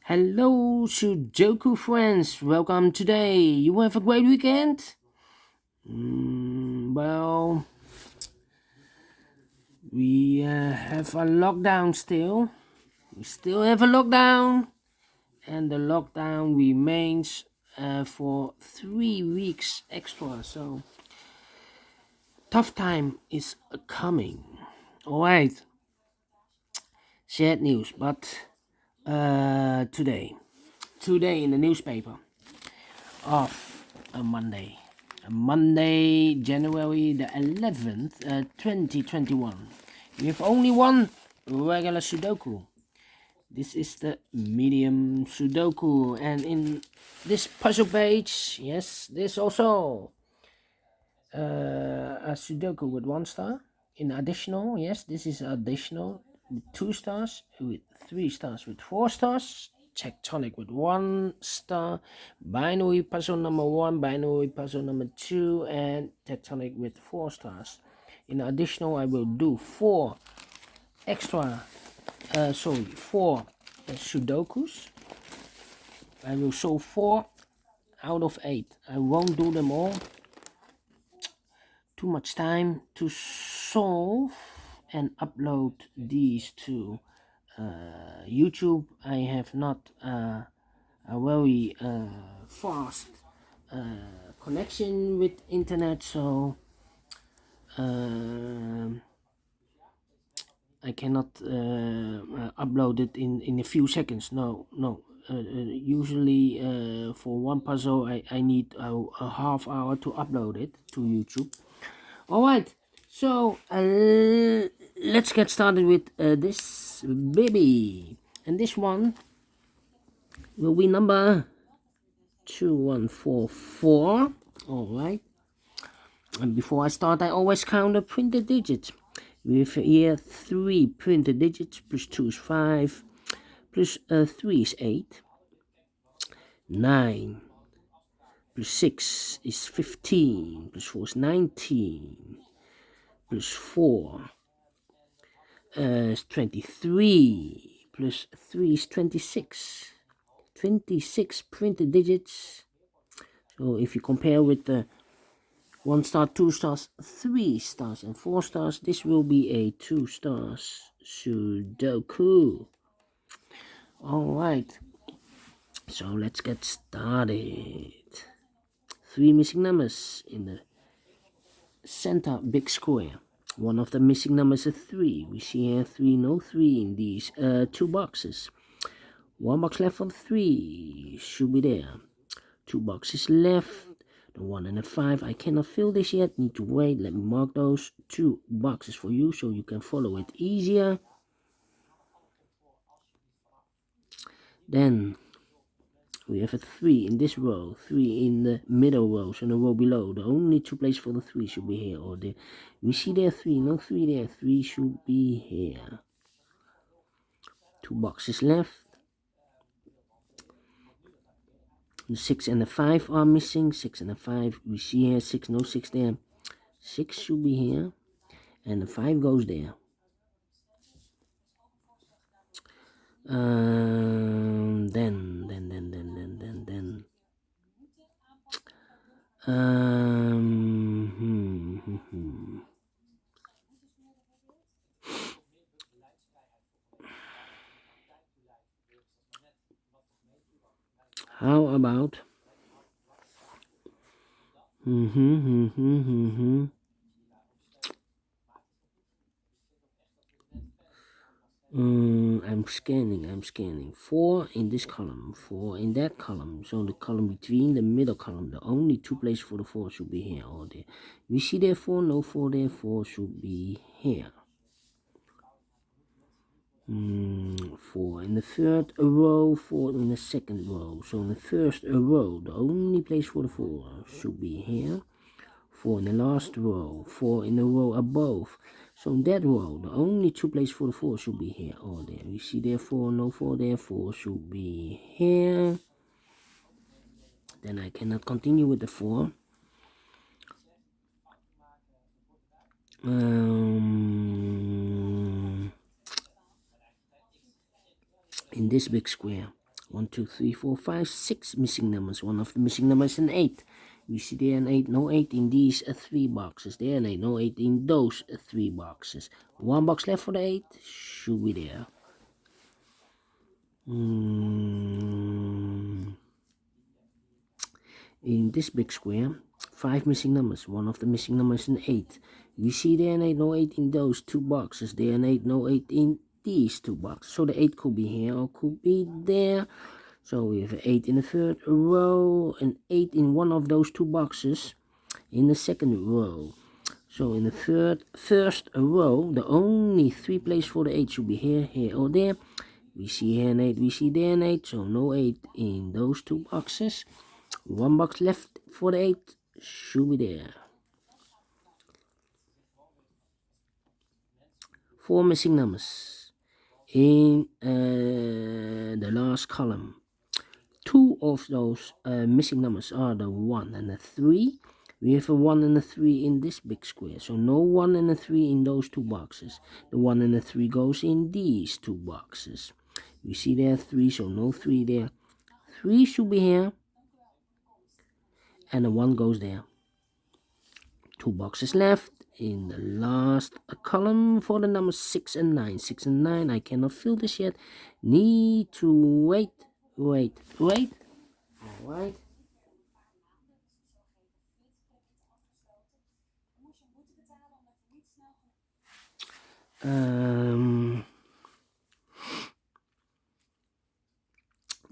Hello, Sudoku friends. Welcome today. You have a great weekend? Well, we have a lockdown still. We still have a lockdown, and the lockdown remains for 3 weeks extra. So, tough time is coming. Alright, sad news, but today in the newspaper of a Monday, January the 11th, 2021. We have only one regular Sudoku. This is the Medium Sudoku, and in this puzzle page, yes, there's also a Sudoku with 1 star. In additional, yes, this is additional with 2 stars, with 3 stars, with 4 stars. Tectonic with 1 star, binary puzzle number 1, binary puzzle number 2, and tectonic with 4 stars. In additional, I will do 4 Sudokus. I will solve 4 out of 8. I won't do them all. Too much time to solve and upload these to YouTube. I have not a very fast connection with internet, so I cannot upload it in a few seconds. No. Usually for one puzzle I need a half hour to upload it to YouTube. Alright, so let's get started with this baby. And this one will be number 2144. Alright, and before I start, I always count the printed digits. We have here 3 printed digits, plus 2 is 5, plus 3 is 8, 9, plus 6 is 15, plus 4 is 19, plus 4 is 23, plus 3 is 26. 26 printed digits. So if you compare with the 1 star, 2 stars, 3 stars, and 4 stars, this will be a 2 stars Sudoku. Alright, so let's get started. 3 missing numbers in the center big square. One of the missing numbers is 3. We see here 3, no 3 in these 2 boxes. 1 box left for the 3, should be there. 2 boxes left, the 1 and the 5. I cannot fill this yet, need to wait. Let me mark those 2 boxes for you so you can follow it easier. Then we have a 3 in this row, 3 in the middle row, so the row below. The only 2 places for the 3 should be here or there. We see there 3, no 3 there, 3 should be here. 2 boxes left. The 6 and the 5 are missing. 6 and the 5, we see here 6, no 6 there. 6 should be here, and the 5 goes there. Then. How about I'm scanning 4 in this column, 4 in that column, so the column between the middle column, the only 2 places for the 4 should be here or there. We see there 4, no 4 there, 4 should be here. 4 in the third row, 4 in the second row. So in the first row, the only place for the 4 should be here. 4 in the last row, 4 in the row above. So in that row, the only 2 places for the 4 should be here or there. We see there 4, no 4 there, 4 should be here. Then I cannot continue with the 4. In this big square, 1, 2, 3, 4, 5, 6 missing numbers. One of the missing numbers is an 8. We see there an 8, no 8 in these 3 boxes. There an 8, no 8 in those 3 boxes. 1 box left for the 8, should be there. In this big square, 5 missing numbers. One of the missing numbers is an 8. We see there an 8, no 8 in those 2 boxes. There an 8, no 8 in these 2 boxes. So the 8 could be here or could be there. So we have an 8 in the third row, an 8 in one of those 2 boxes in the second row. So in the first row, the only 3 places for the 8 should be here, here, or there. We see here an 8, we see there an 8, so no 8 in those 2 boxes. 1 box left for the 8, should be there. 4 missing numbers in the last column. 2 of those missing numbers are the 1 and the 3. We have a 1 and a 3 in this big square, so no 1 and a 3 in those 2 boxes. The 1 and the 3 goes in these 2 boxes. We see there 3, so no 3 there. 3 should be here, and the 1 goes there. 2 boxes left in the last column for the numbers 6 and 9. 6 and 9, I cannot fill this yet. Need to wait. Alright.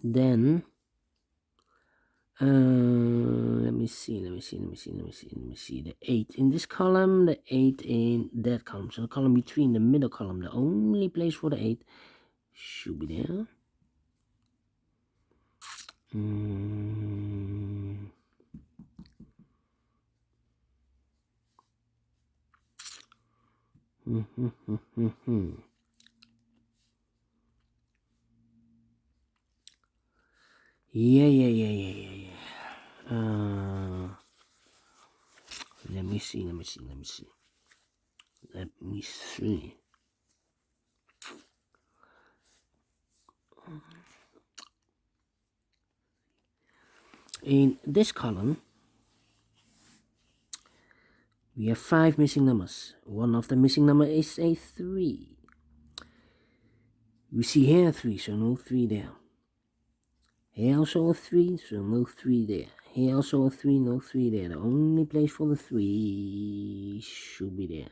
Then let me see the 8 in this column, the 8 in that column. So the column between the middle column, the only place for the 8 should be there. Yeah. Let me see. In this column, we have 5 missing numbers. One of the missing number is a 3. We see here 3, so no 3 there. Here also a 3, so no 3 there. Here also a 3, no 3 there. The only place for the 3 should be there.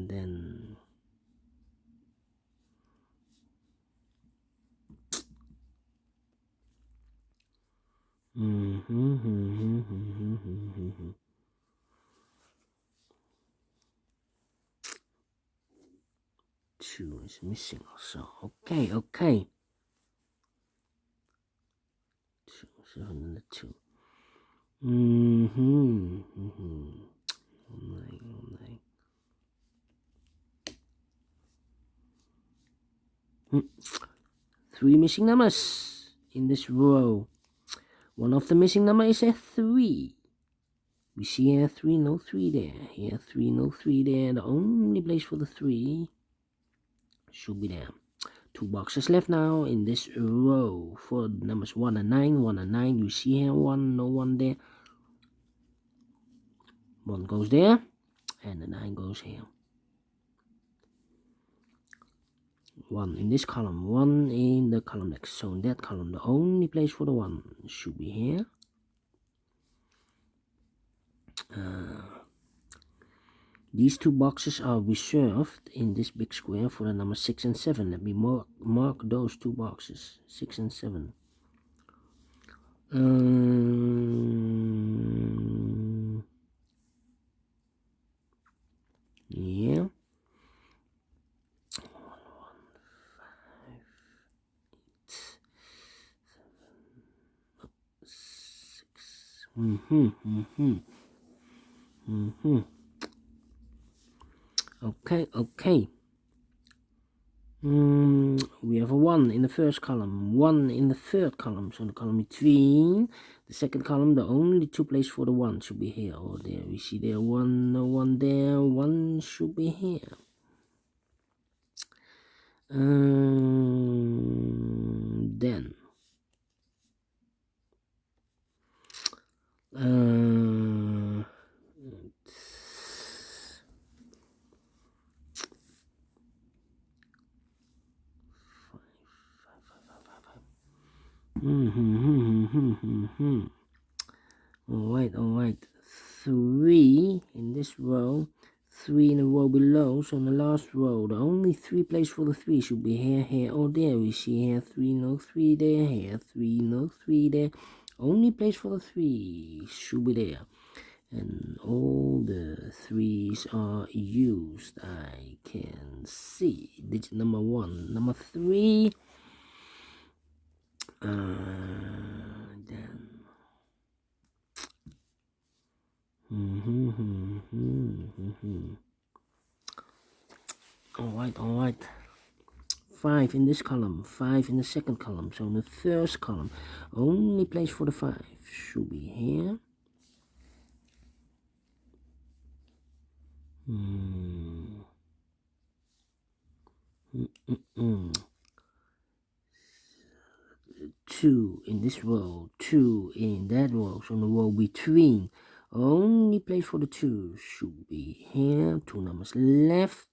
Then two is missing also. Okay. 2, 7 and 2. Three missing numbers in this row. One of the missing number is a 3. We see here 3, no 3 there. Here 3, no 3 there. The only place for the 3 should be there. 2 boxes left now in this row for numbers 1 and 9. 1 and 9. You see here 1, no 1 there. 1 goes there, and the 9 goes here. 1 in this column, 1 in the column next. So in that column, the only place for the 1 should be here. These 2 boxes are reserved in this big square for the number 6 and 7. Let me mark those 2 boxes, 6 and 7. Yeah. 6. Okay. We have a 1 in the first column, 1 in the third column, so the column between the second column, the only 2 places for the 1 should be here or there. We see there 1, no 1 there, 1 should be here. Then all right. 3 in this row, 3 in the row below. So in the last row, the only 3 place for the 3 should be here, here, or there. We see here 3, no 3 there, here 3, no 3 there. Only place for the 3 should be there. And all the 3s are used. I can see digit number 1, number 3. Then all right. 5 in this column, 5 in the second column. So in the first column, only place for the 5 should be here. 2 in this row, 2 in that row. So in the row between, only place for the 2 should be here. 2 numbers left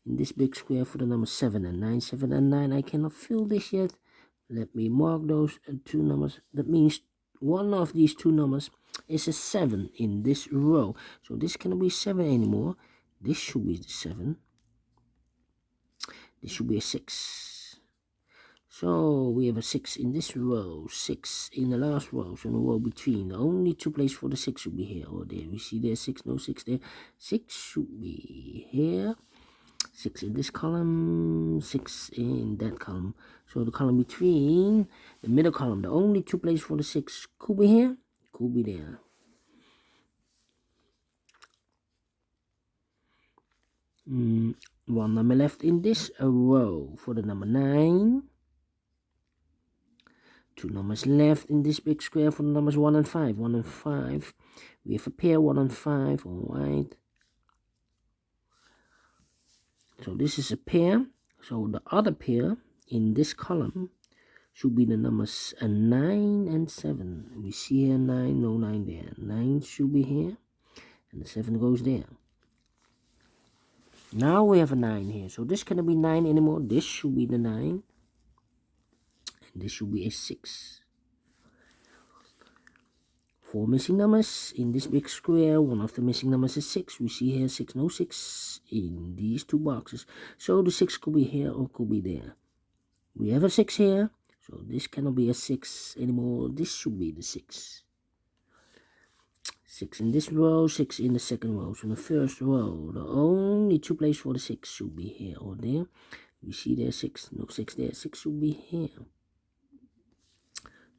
in this big square for the number 7 and 9. 7 and 9, I cannot fill this yet. Let me mark those 2 numbers. That means one of these 2 numbers is a 7 in this row. So this cannot be 7 anymore. This should be 7. This should be a 6. So we have a 6 in this row, 6 in the last row, so in the row between. The only 2 places for the 6 should be here or there. We see there 6, no 6 there. 6 should be here. 6 in this column, 6 in that column. So the column between, the middle column, the only 2 places for the 6 could be here, could be there. One number left in this row for the number 9. 2 numbers left in this big square for the numbers 1 and 5. 1 and 5. We have a pair 1 and 5. All right. So this is a pair. So the other pair in this column should be the numbers 9 and 7. We see here 9, no 9 there. 9 should be here. And the 7 goes there. Now we have a 9 here. So this cannot be 9 anymore. This should be the 9. This should be a 6. 4 missing numbers in this big square. One of the missing numbers is 6. We see here 6, no 6 in these 2 boxes. So the 6 could be here or could be there. We have a 6 here. So this cannot be a 6 anymore. This should be the 6. 6 in this row, 6 in the second row. So in the first row, the only 2 places for the 6 should be here or there. We see there 6, no 6 there. 6 should be here.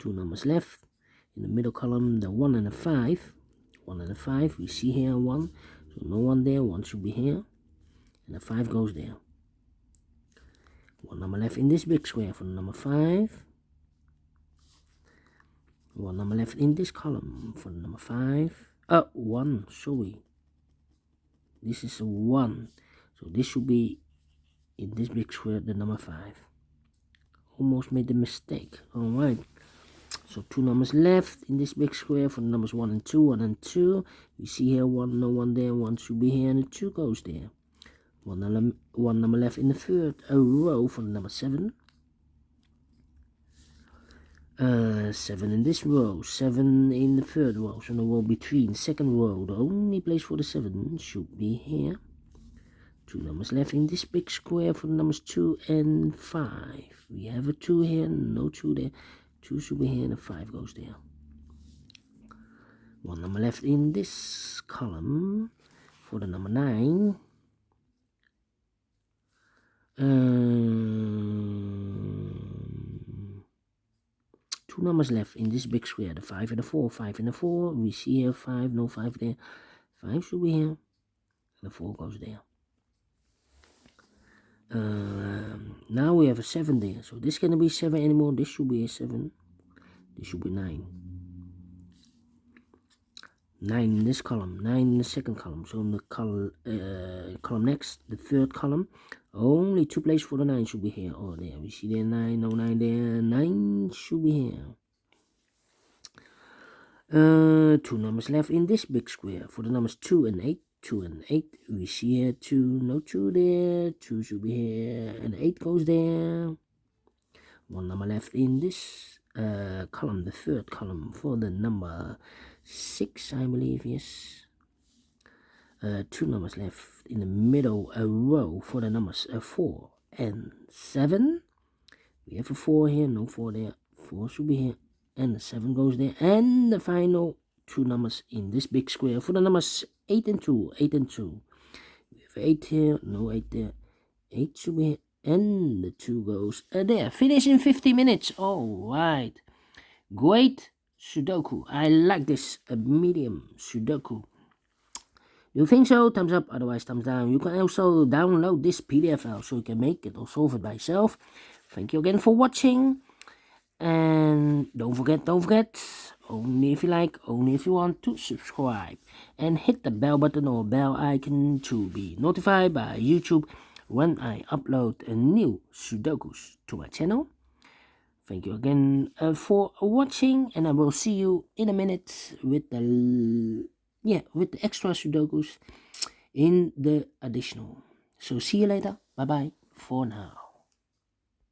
2 numbers left. In the middle column, the 1 and the 5. 1 and the 5, we see here 1. So no 1 there, 1 should be here. And the 5 goes there. 1 number left in this big square for the number 5. 1 number left in this column for the number 5. 1, sorry. This is a 1. So this should be in this big square, the number 5. Almost made the mistake. Alright. So 2 numbers left in this big square for the numbers 1 and 2, 1 and 2. We see here 1, no 1 there, 1 should be here, and the 2 goes there. One number left in the third row for the number 7. 7 in this row, 7 in the third row, so in the row between, second row, the only place for the 7 should be here. 2 numbers left in this big square for the numbers 2 and 5. We have a 2 here, no 2 there. 2 should be here and the 5 goes there. 1 number left in this column for the number 9. 2 numbers left in this big square, the 5 and the 4. 5 and the 4, we see here 5, no 5 there. 5 should be here, and the 4 goes there. Now we have a 7 there, so this cannot be 7 anymore. This should be a 7. This should be 9. 9 in this column, 9 in the second column. So in the column next, the third column, Only 2 places for the 9 should be here. Oh, there we see there 9, no 9 there. 9 should be here. 2 numbers left in this big square. For the numbers 2 and 8, 2 and 8, we see here 2, no 2 there. 2 should be here, and 8 goes there. 1 number left in this column, the third column, for the number 6, I believe, yes. 2 numbers left in the middle row for the numbers 4 and 7. We have a 4 here, no 4 there. 4 should be here, and the 7 goes there. And the final 2 numbers in this big square for the numbers 8 and 2. 8 and 2. We have 8 here, no 8 there. 8 should be here, and the 2 goes there. Finish in 50 minutes. All right. Great Sudoku. I like this medium Sudoku. You think so? Thumbs up, otherwise thumbs down. You can also download this PDF file so you can make it or solve it by yourself. Thank you again for watching. And don't forget, only if you like, only if you want to subscribe. And hit the bell button or bell icon to be notified by YouTube when I upload a new Sudokus to my channel. Thank you again for watching, and I will see you in a minute with the extra Sudokus in the additional. So see you later. Bye bye for now.